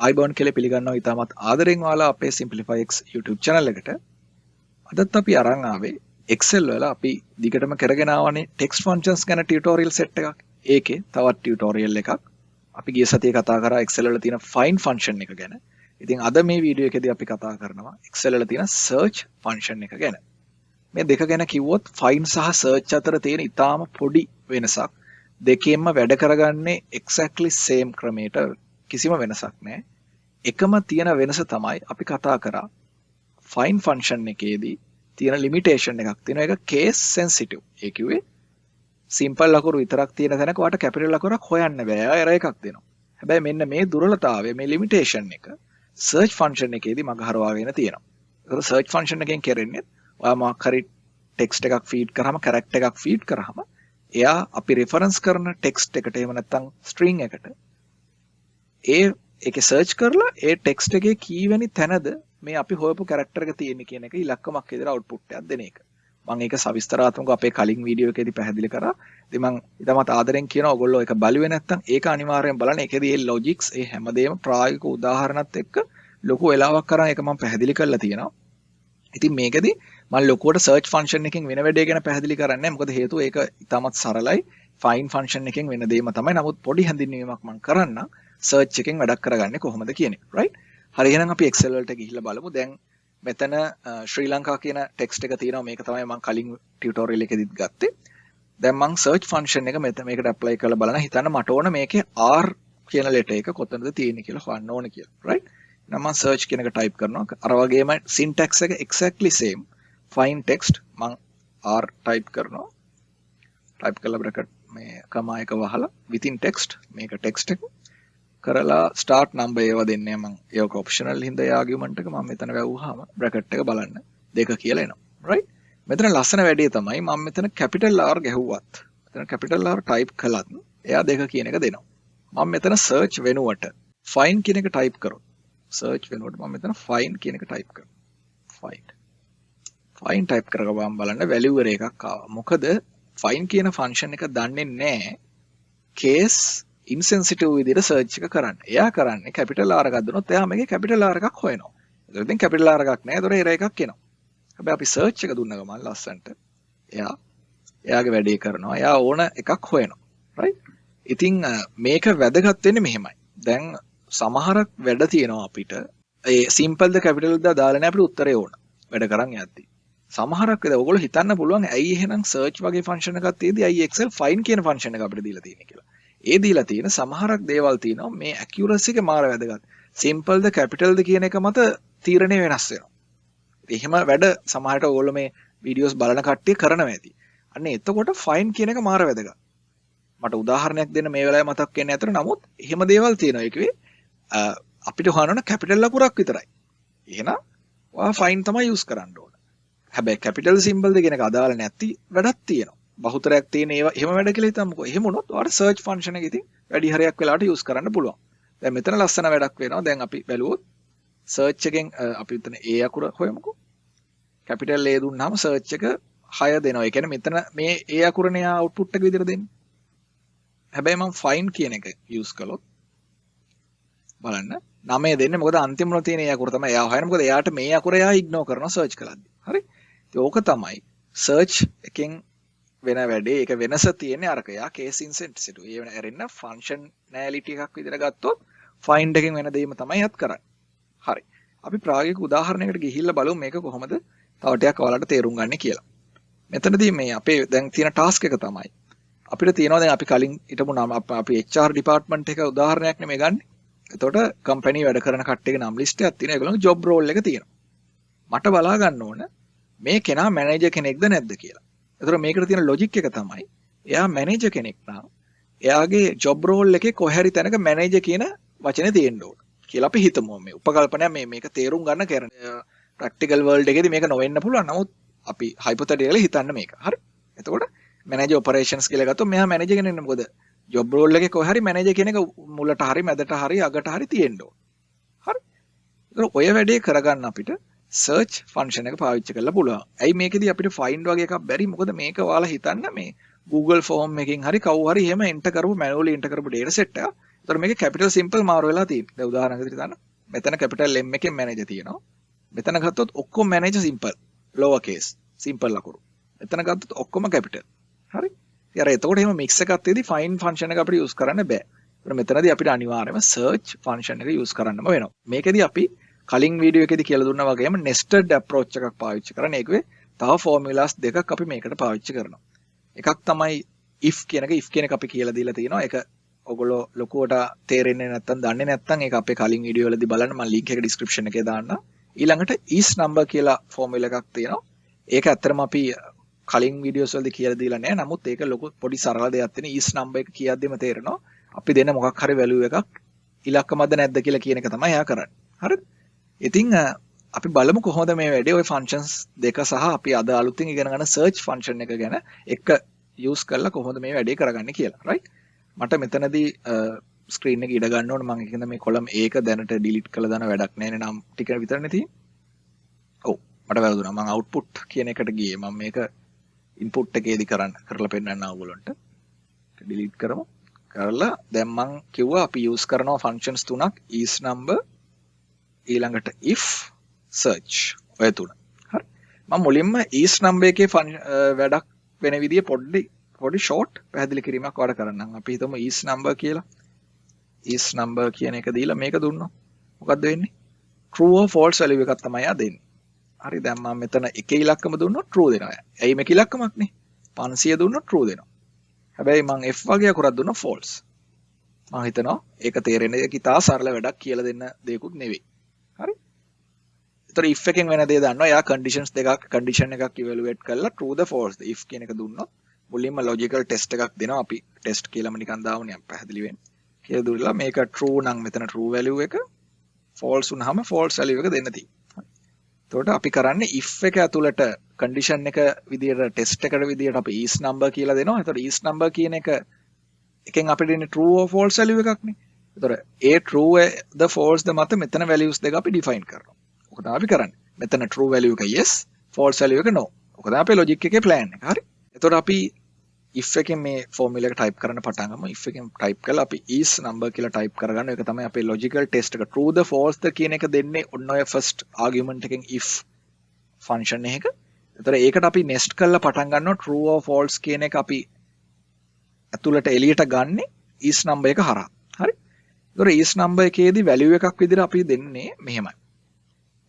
iBond කියලා පිළිගන්නවා ඉතාමත් ආදරෙන් ඔයාලා අපේ Simplify X YouTube channel එකට. අදත් අපි අරන් ආවේ Excel වල අපි දිගටම කරගෙන ආවනේ text functions ගැන tutorial set එකක්. ඒකේ තවත් tutorial එකක්. අපි ගිය සතියේ කතා කරා Excel වල තියෙන find function එක ගැන. ඉතින් අද මේ වීඩියෝ එකේදී අපි කතා කරනවා Excel වල තියෙන search function එක ගැන. මේ දෙක ගැන කිව්වොත් find සහ search අතර තියෙන ඉතාම පොඩි වෙනසක්. දෙකෙන්ම වැඩ කරගන්නේ exactly same ක්‍රමයට කිසිම වෙනසක් නැහැ. එකම තියෙන වෙනස තමයි අපි කතා කරා find function එකේදී තියෙන limitation එකක් තියෙනවා. ඒක case sensitive. ඒ කිව්වේ simple ලකුණු විතරක් තියෙන තැනක ඔයාට capital ලකුණක් හොයන්න බෑ. error එකක් දෙනවා. හැබැයි මෙන්න මේ දුර්වලතාවය මේ limitation එක search function එකේදී මගහරවාගෙන තියෙනවා. ඒක search function එකෙන් කරන්නේ ඔයා මොකක් හරි text එකක් feed කරාම character එකක් feed කරාම එයා අපි reference කරන text එකට එහෙම නැත්නම් string එකට ඒකේ search කරලා ඒ text එකේ කීවෙනි තැනද මේ අපි හොයපු character එක තියෙන්නේ කියන එක ඉලක්කමක් විදිහට output එකක් දෙන එක. මම ඒක සවිස්තරාත්මකව අපේ කලින් වීඩියෝ එකේදී පැහැදිලි කරා. ඉතින් මම ඊටමත් ආදරෙන් කියනවා ඔයගොල්ලෝ ඒක බලුවේ නැත්නම් ඒක අනිවාර්යෙන් බලන්න. ඒකේදී මේ logics ඒ හැමදේම ප්‍රායෝගික උදාහරණත් එක්ක ලොකු වෙලාවක් කරන් ඒක මම පැහැදිලි කරලා තියෙනවා. ඉතින් මේකෙදී මම ලොකුවට search function එකෙන් වෙන වැඩේ ගැන පැහැදිලි කරන්නේ නැහැ. මොකද හේතුව ඒක ඉතාමත් සරලයි. find function එකෙන් වෙන දෙයක්ම තමයි. නමුත් පොඩි හැඳින්වීමක් මම කරන්න search එකෙන් වැඩක් කරගන්නේ කොහොමද කියන එක. right? හරි එහෙනම් අපි Excel වලට ගිහිල්ලා බලමු. දැන් මෙතන ශ්‍රී ලංකා කියන text එක තියෙනවා. මේක තමයි මම කලින් tutorial එකෙදිත් ගත්තේ. දැන් මම search function එක මේකට apply කරලා බලන හිතන්න මට ඕන මේකේ R කියන letter එක කොතනද තියෙන්නේ කියලා හොයන්න ඕන කියලා. right? නම් මම search කියන එක type කරනවා. අර වගේම syntax එක exactly same. find text මම R type කරනවා. type කරලා bracket මේ comma එක වහලා within text මේක text එක කරලා start number ඒවා දෙන්නේ මම ඒක optional හින්දා ඒ argument එක මම මෙතන වැවුවාම bracket එක බලන්න 2 කියලා එනවා. right? මෙතන ලස්සන වැඩේ තමයි මම මෙතන capital R ගැහුවත් මෙතන capital R type කළත් එයා 2 කියන එක දෙනවා. මම මෙතන search වෙනුවට find කියන එක type කරොත් search වෙනුවට මම මෙතන find කියන එක type කරනවා. find type කරගම බලන්න value එකක් ආවා. මොකද find කියන function එක දන්නේ නැහැ case insensitive විදිහට search එක කරන්න. එයා කරන්නේ capital R එකක් දුනොත් එයා මේකේ capital R එකක් හොයනවා. ඒතකොට දැන් capital R එකක් නැහැ. ඒතකොට error එකක් එනවා. හැබැයි අපි search එක දුන්න ගමන් ලස්සන්ට එයාගේ වැඩේ කරනවා. එයා ඕන එකක් හොයනවා. right? ඉතින් මේක වැදගත් වෙන්නේ මෙහෙමයි. දැන් සමහරක් වැඩ තියෙනවා අපිට ඒ simple ද capital ද දාලා නැහැ අපිට උත්තරේ ඕන. වැඩ කරන් යද්දි. සමහරක් වෙලාව ඔයගොල්ලෝ හිතන්න පුළුවන් ඇයි එහෙනම් search වගේ function එකක් තියෙද්දි ඇයි Excel find කියන function එක අපිට දීලා තියෙන්නේ කියලා. ඒ දීලා තියෙන සමහරක් දේවල් තියෙනවා මේ accuracy එක මාර වැදගත්. simple ද capital ද කියන එක මත තීරණය වෙනස් වෙනවා. එහෙම වැඩ සමහරට ඔයගොල්ලෝ මේ videos බලන කට්ටිය කරනවා ඇති. අන්න එතකොට find කියන එක මාර වැදගත්. මට උදාහරණයක් දෙන්න මේ වෙලාවේ මතක් වෙන්නේ නැතර නමුත් එහෙම දේවල් තියෙනවා. ඒකේ අපිට හොයන්න capital ලකුණක් විතරයි. එහෙනම් ඔයා find තමයි use කරන්න ඕන. හැබැයි capital symbol දෙක එක අදාළ නැති වැඩක් තියෙනවා. බහුතරයක් තියෙන ඒවා එහෙම වැඩ කියලා හිතමුකෝ. එහෙම වුණොත් ඔයාලට search function එක ඉතින් වැඩි හරියක් වෙලාවට use කරන්න පුළුවන්. දැන් මෙතන ලස්සන වැඩක් වෙනවා. දැන් අපි බැලුවොත් search එකෙන් අපි මෙතන A අකුර හොයමුකෝ. capital A දුන්නාම search එක 6 දෙනවා. ඒ කියන්නේ මෙතන මේ A අකුරනේ output එක විදිහට දෙන්නේ. හැබැයි මම find කියන එක use කළොත් බලන්න 9 දෙන්නේ. මොකද අන්තිම වල තියෙන A අකුර තමයි එයා හොයන්නේ. මොකද එයාට මේ අකුර එයා ignore කරනවා search කළාදී. හරි? ඉතින් ඕක තමයි search එකෙන් වෙන වැඩේ. ඒක වෙනස තියෙන්නේ අරක. යා case insensitive. ඒ වෙන ඇරෙන්න functionality එකක් විදිහට ගත්තොත් find එකෙන් වෙන දෙයක්ම තමයි යත් කරන්නේ. හරි. අපි ප්‍රායෝගික උදාහරණයකට ගිහිල්ලා බලමු මේක කොහොමද තව ටිකක් ඔයාලට තේරුම් ගන්න කියලා. මෙතනදී මේ අපේ දැන් තියෙන task එක තමයි අපිට තියෙනවා දැන් අපි කලින් හිටපු නම අපි HR department එක උදාහරණයක් නෙමෙයි ගන්න. එතකොට company වැඩ කරන කට්ටියගේ නම් list එකක් තියෙනවා. ඒගොල්ලන්ගේ job role එක තියෙනවා. මට බලා ගන්න ඕන මේ කෙනා manager කෙනෙක්ද නැද්ද කියලා. එතකොට මේකට තියෙන logic එක තමයි එයා manager කෙනෙක් නම් එයාගේ job role එකේ කොහරි තැනක manager කියන වචනේ තියෙන්න ඕන කියලා අපි හිතමු. මේ උපකල්පනය මේක තේරුම් ගන්න කරන practical world එකේදී මේක නොවෙන්න පුළුවන්. නමුත් අපි hypothetically හිතන්න මේක. හරි. එතකොට manager operations කියලා ගත්තොත් මෙයා manager කෙනෙක් නෙමෙයි. මොකද job role එකේ කොහරි manager කියන එක මුලට හරි මැදට හරි අගට හරි තියෙන්න ඕන. හරි. එතකොට ඔය වැඩේ කරගන්න අපිට search function එක පාවිච්චි කරලා පුළුවන්. ඇයි මේකෙදී අපිට find වගේ එකක් බැරි? මොකද මේක ඔයාලා හිතන්න මේ Google form එකකින් හරි කවුරු හරි එහෙම enter කරපු manually enter කරපු data set එක එතකොට මේකේ කැපිටල් සිම්පල් මාරු වෙලා තියෙනවා. දැන් උදාහරණයක් විදිහට ගන්න. මෙතන කැපිටල් M එකෙන් මැනේජර් තියෙනවා. මෙතන ගත්තොත් ඔක්කොම manager simple. lower case simple ලකුණු. මෙතන ගත්තොත් ඔක්කොම කැපිටල්. හරි? ඉතින් අර එතකොට එහෙම මික්ස් එකක් තියදී find function එක අපිට use කරන්න බෑ. ඒත් මෙතනදී අපිට අනිවාර්යයෙන්ම search function එක use කරන්නම වෙනවා. මේකෙදී අපි කලින් වීඩියෝ එකේදී කියලා දුන්නා වගේම nested approach එකක් පාවිච්චි කරන ඒකේ තව formulas දෙකක් අපි මේකට පාවිච්චි කරනවා. එකක් තමයි if කියන එක අපි කියලා දීලා තියෙනවා. ඒක ඔයගොල්ලෝ ලොකුවට තේරෙන්නේ නැත්නම් දන්නේ නැත්නම් ඒක අපේ කලින් වීඩියෝ වලදී බලන්න මම link එක description එකේ දාන්නම්. ඊළඟට is number කියලා formula එකක් තියෙනවා. ඒක ඇත්තටම අපි කලින් වීඩියෝස් වලදී කියලා දීලා නැහැ. නමුත් ඒක ලොකු පොඩි සරල දෙයක් තියෙන is number එක කියද්දිම තේරෙනවා. අපි දෙන මොකක් හරි value එකක් ඉලක්කමද නැද්ද කියලා කියන එක තමයි එයා කරන්නේ. හරිද? ඉතින් අපි බලමු කොහොමද මේ වැඩේ ওই functions දෙක සහ අපි අද අලුතින් ඉගෙන ගන්න search function එක ගැන එක use කරලා කොහොමද මේ වැඩේ කරගන්නේ කියලා. right? මට මෙතනදී ස්ක්‍රීන් එක ඉඩ ගන්න ඕන මම ඒකෙන්ද මේ කොලම් A එක දැනට ඩිලීට් කරලා දාන වැඩක් නැහැ නේ නම් ටික විතරනේ තියෙන්නේ. ඔව් මට වැරදුනා. මම output කියන එකට ගියේ. මම මේක input එකේදී කරලා පෙන්නන්න ඕගොල්ලන්ට. ඩිලීට් කරමු. කරලා දැන් මම කිව්වා අපි use කරනවා functions තුනක් is number ඊළඟට if search ඔය තුන. හරි. මම මුලින්ම is number එකේ වැඩක් වෙන විදිය පොඩි short පැහැදිලි කිරීමක් වඩ කරන්නම්. අපි හිතමු is number කියලා. is number කියන එක දීලා මේක දුන්නොත් මොකද්ද වෙන්නේ? true or false value එකක් තමයි ආ දෙන්නේ. හරි දැන් මම මෙතන එක ඉලක්කම දුන්නොත් true දෙනවා. ඇයි මේක ඉලක්කමක් නේ? 500 දුන්නොත් true දෙනවා. හැබැයි මම f වගේ අකුරක් දුන්නොත් false. මම හිතනවා ඒක තේරෙන්නේ කිතා සරල වැඩක් කියලා දෙන්න දෙයක්ුත් නෙවෙයි. හරි? ඒතර if එකෙන් වෙන දේ දන්නවා. එයා conditions දෙකක් condition එකක් evaluate කරලා true the false the if කියන එක දුන්නොත් මුලින්ම logical test එකක් දෙනවා. අපි test කියලාම නිකන් දාමුනේ පැහැදිලි වෙන්න. කියලා දුන්නා මේක true නම් මෙතන true value එක false වුනහම false value එක දෙන්න තියෙනවා. එතකොට අපි කරන්නේ if එක ඇතුළට condition එක විදියට test එකට විදියට අපි is number කියලා දෙනවා. එතකොට is number කියන එකෙන් අපිට එන්නේ true or false value එකක් නේ. එතකොට ඒ true the false the මත මෙතන values දෙක අපි define කරනවා. ඔක තමයි අපි කරන්නේ. මෙතන true value එක yes, false value එක no. ඔක තමයි අපේ logic එකේ plan එක. හරි. එතකොට අපි if එකෙන් මේ formula එක type කරන්න පටන් ගමු. if එකෙන් type කරලා අපි is number කියලා type කරගන්න. ඒක තමයි අපේ logical test එක. true the false the කියන එක දෙන්නේ ඔන්න ඔය first argument එකෙන් if function එක. එතකොට ඒකට අපි nest කරලා පටන් ගන්නවා true or false කියන එක අපි ඇතුළට එළියට ගන්නෙ is number එක හරහා. හරි? එතකොට is number එකේදී value එකක් විදිහට අපි දෙන්නේ මෙහෙමයි.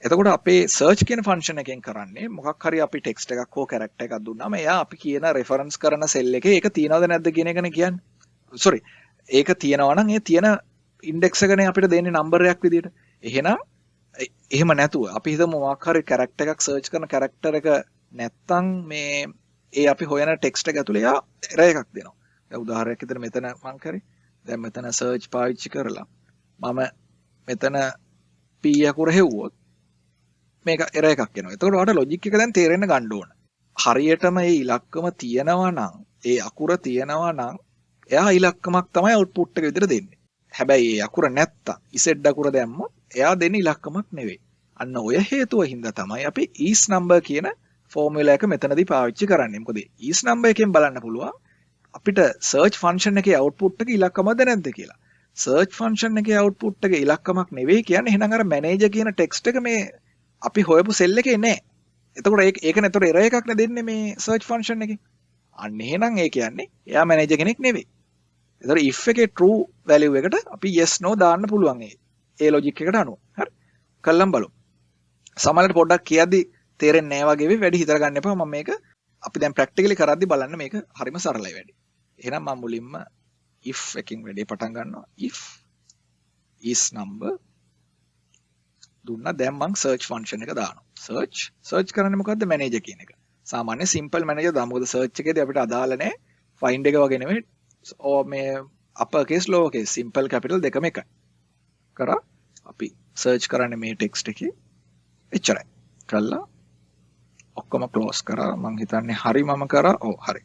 එතකොට අපේ search කියන function එකෙන් කරන්නේ මොකක් හරි අපි text එකක් හෝ character එකක් දුන්නාම එයා අපි කියන reference කරන cell එකේ ඒක තියනවද නැද්ද කියන එකනේ කියන්නේ. sorry. ඒක තියනවා නම් ඒ තියෙන index එකනේ අපිට දෙන්නේ number එකක් විදිහට. එහෙම නැතුව අපි හිතමු මොකක් හරි character එකක් search කරන character එක නැත්තම් මේ ඒ අපි හොයන text එක ඇතුලේ එයා error එකක් දෙනවා. දැන් උදාහරණයක් විදිහට මෙතන මම කරේ. දැන් මෙතන search පාවිච්චි කරලා මම මෙතන p අකුර හෙව්වොත් මේක error එකක් එනවා. එතකොට ඔයාලට logic එක දැන් තේරෙන්න ගන්න ඕන. හරියටම මේ ඉලක්කම තියෙනවා නම් ඒ අකුර තියෙනවා නම් එයා ඉලක්කමක් තමයි output එක විදිහට දෙන්නේ. හැබැයි ඒ අකුර නැත්තම් z අකුර දැම්මොත් එයා දෙන්නේ ඉලක්කමක් නෙවෙයි. අන්න ඔය හේතුව හින්දා තමයි අපි is number කියන formula එක මෙතනදී පාවිච්චි කරන්නේ. මොකද is number එකෙන් බලන්න පුළුවන් අපිට search function එකේ output එක ඉලක්කමද නැද්ද කියලා. search function එකේ output එක ඉලක්කමක් නෙවෙයි කියන්නේ එහෙනම් අර manager කියන text එක මේ අපි හොයපු cell එකේ නැහැ. එතකොට ඒකනේ එතකොට error එකක් නේ දෙන්නේ මේ search function එකේ. අන්න එහෙනම් ඒ කියන්නේ එයා manager කෙනෙක් නෙවෙයි. එතකොට if එකේ true value එකට අපි yes no දාන්න පුළුවන් ඒ logic එකට අනුව. හරි. කල්ලම් බලමු. සමහරවිට පොඩ්ඩක් කියද්දි තේරෙන්නේ නැහැ වගේ වෙයි වැඩි හිතර ගන්න එපා. මම මේක අපි දැන් practically කරද්දි බලන්න මේක හරිම සරලයි වැඩි. එහෙනම් මම මුලින්ම if එකකින් වැඩේ පටන් ගන්නවා. if is number දුන්නා. දැන් මම search function එක දානවා. search කරන්නේ මොකද්ද? manager කියන එක. සාමාන්‍ය simple manager දාමු. මොකද search එකේදී අපිට අදාළ නැහැ. find එක වගේ නෙමෙයි. මේ upper case lower case simple capital දෙකම එකයි. කරා අපි search කරන්නේ මේ text එකේ. එච්චරයි. කළා ඔක්කොම close කරා. මම හිතන්නේ හරි මම කරා. ඔව් හරි.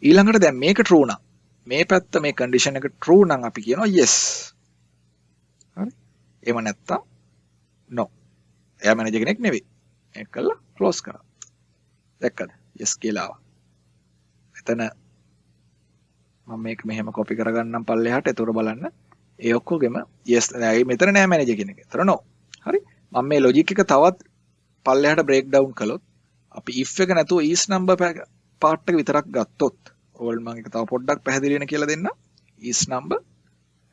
ඊළඟට දැන් මේක true නම් මේ පැත්ත මේ condition එක true නම් අපි කියනවා yes. හරි. එහෙම නැත්තම් no. එයා මැනේජර් කෙනෙක් නෙවෙයි. මේක කළා close කරා. දැක්කද? yes කියලා ආවා. එතන මම මේක මෙහෙම copy කරගන්නම් පල්ලෙහාට. එතකොට බලන්න ඒ ඔක්කොගෙම yes මෙතන නෑ මැනේජර් කියන එක. ඒතර no. හරි. මම මේ ලොජික් එක තවත් පල්ලෙහාට බ්‍රේක් ඩවුන් කළොත් අපි if එක නැතුව is number part එක විතරක් ගත්තොත් ඕගොල්ලෝ මම ඒක තව පොඩ්ඩක් පැහැදිලි වෙන කියලා දෙන්න. is number.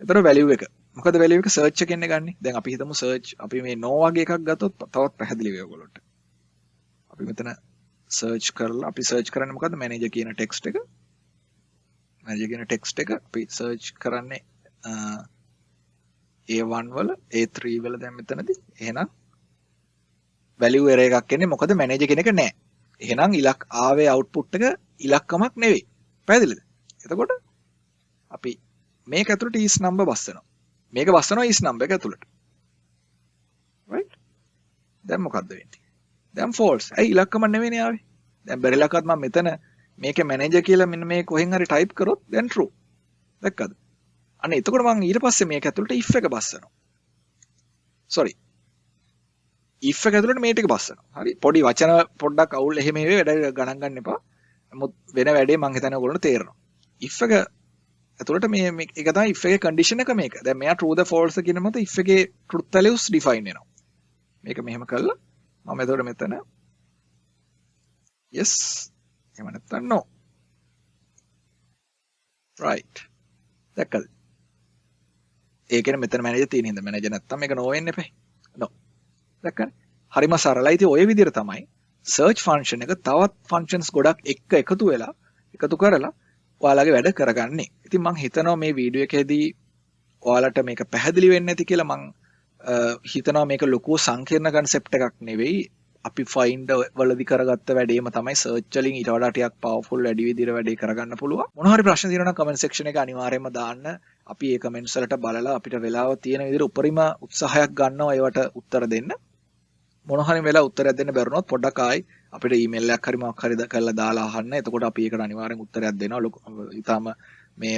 ඒතර value එක. මොකද value එක search එකෙන් ගන්නෙ. දැන් අපි හිතමු search අපි මේ no වගේ එකක් ගත්තොත් තවත් පැහැදිලි වෙයි ඔයගොල්ලන්ට. අපි මෙතන search කරලා අපි search කරන්නේ මොකද්ද manager කියන text එක. manager කියන text එක අපි search කරන්නේ A1 වල A3 වල දැන් මෙතනදී එහෙනම් value error එකක් එන්නේ මොකද manager කෙනෙක් නැහැ. එහෙනම් ආවේ output එක ඉලක්කමක් නෙවෙයි. පැහැදිලිද? එතකොට අපි මේක ඇතුළට is number බස්සනවා. මේක බස්සනවා is number එක ඇතුළට. right? දැන් මොකද්ද වෙන්නේ? දැන් false. ඇයි ඉලක්කම නෙවෙයිනේ ආවේ? දැන් බැරිලකත් මම මෙතන මේකේ manager කියලා මෙන්න මේ කොහෙන් හරි type කරොත් දැන් true. දැක්කද? අනේ එතකොට මම ඊට පස්සේ මේක ඇතුළට if එක බස්සනවා. sorry. if එක ඇතුළට මේ ටික බස්සනවා. හරි. පොඩි වචන පොඩ්ඩක් අවුල් එහෙම වැඩ ගණන් ගන්න එපා. නමුත් වෙන වැඩේ මම හිතන්නේ ඔයගොල්ලන්ට තේරෙනවා. if එක ඇතුළට මේ එක තමයි if එකේ condition එක මේක. දැන් මෙයා true the false කියන මත if එකේ truth values define වෙනවා. මේක මෙහෙම කළා. මම එතකොට මෙතන yes එහෙම නැත්නම් no. right. දැක්කද? ඒ කියන්නේ මෙතන මැනේජර් තියෙන හින්දා මැනේජර් නැත්තම් මේක no වෙන්න එපා. no. දැක්කනේ? හරිම සරලයි. ඉතින් ওই විදිහට තමයි search function එක තවත් functions ගොඩක් එකතු කරලා ඔයාලගේ වැඩ කරගන්නේ. ඉතින් මම හිතනවා මේ වීඩියෝ එකේදී ඔයාලට මේක පැහැදිලි වෙන්නේ නැති කියලා මම හිතනවා මේක ලොකු සංකීර්ණ concept එකක් නෙවෙයි. අපි find වලදී කරගත්ත වැඩේම තමයි search වලින් ඊට වඩා ටිකක් powerful වැඩි විදිහට වැඩේ කරගන්න පුළුවන්. මොන හරි ප්‍රශ්න තියෙනවා නම් comment section එකේ අනිවාර්යයෙන්ම දාන්න. අපි ඒ comments වලට බලලා අපිට වෙලාව තියෙන විදිහට උපරිම උත්සාහයක් ගන්නවා ඒවට උත්තර දෙන්න. මොන හරි වෙලාව උත්තරයක් දෙන්න බැරුණොත් පොඩ්ඩක් ආයි අපිට ඊමේල් එකක් හරි මොකක් හරි කරලා දාලා අහන්න. එතකොට අපි ඒකට අනිවාර්යෙන් උත්තරයක් දෙනවා. ඊටාම මේ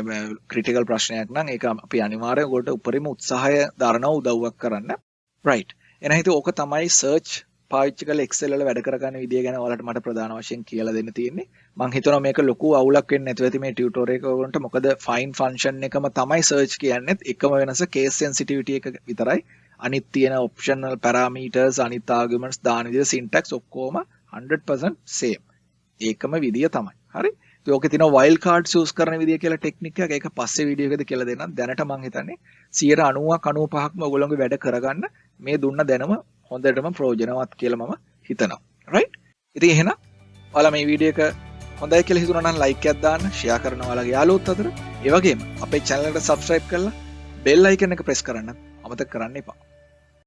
ක්‍රිටිකල් ප්‍රශ්නයක් නම් ඒක අපි අනිවාර්යෙන් ඔයගොල්ලෝ උපරිම උත්සාහය දරනවා උදව්වක් කරන්න. right. එහෙනම් හිතුව ඕක තමයි search පාවිච්චි කරලා Excel වල වැඩ කරගන්න විදිය ගැන ඔයාලට මට ප්‍රධාන වශයෙන් කියලා දෙන්න තියෙන්නේ. මම හිතනවා මේක ලොකු අවුලක් වෙන්නේ නැතුව ඇති මේ ටියුටෝරියල් එක ඔයගොල්ලන්ට. මොකද find function එකම තමයි search කියන්නේත් එකම වෙනස case sensitivity එක විතරයි. අනිත් තියෙන optional parameters අනිත් arguments දාන විදිය syntax ඔක්කොම 100% same. ඒකම විදිය තමයි. හරි? ඉතින් ඕකේ තියෙන wild cards use කරන විදිය කියලා ටෙක්නික් එකක්. ඒක පස්සේ වීඩියෝ එකකදී කියලා දෙන්නම්. දැනට මම හිතන්නේ 90%ක් 95%ක්ම ඔයගොල්ලෝගේ වැඩ කරගන්න මේ දුන්න දැනුම හොඳටම ප්‍රයෝජනවත් කියලා මම හිතනවා. right? ඉතින් එහෙනම් ඔයාලා මේ වීඩියෝ එක හොඳයි කියලා හිතුණා නම් like එකක් දාන්න, share කරන්න ඔයාලගේ යාළුවොත් අතර. ඒ වගේම අපේ channel එකට subscribe කරලා bell icon එක press කරන්න අමතක කරන්න එපා.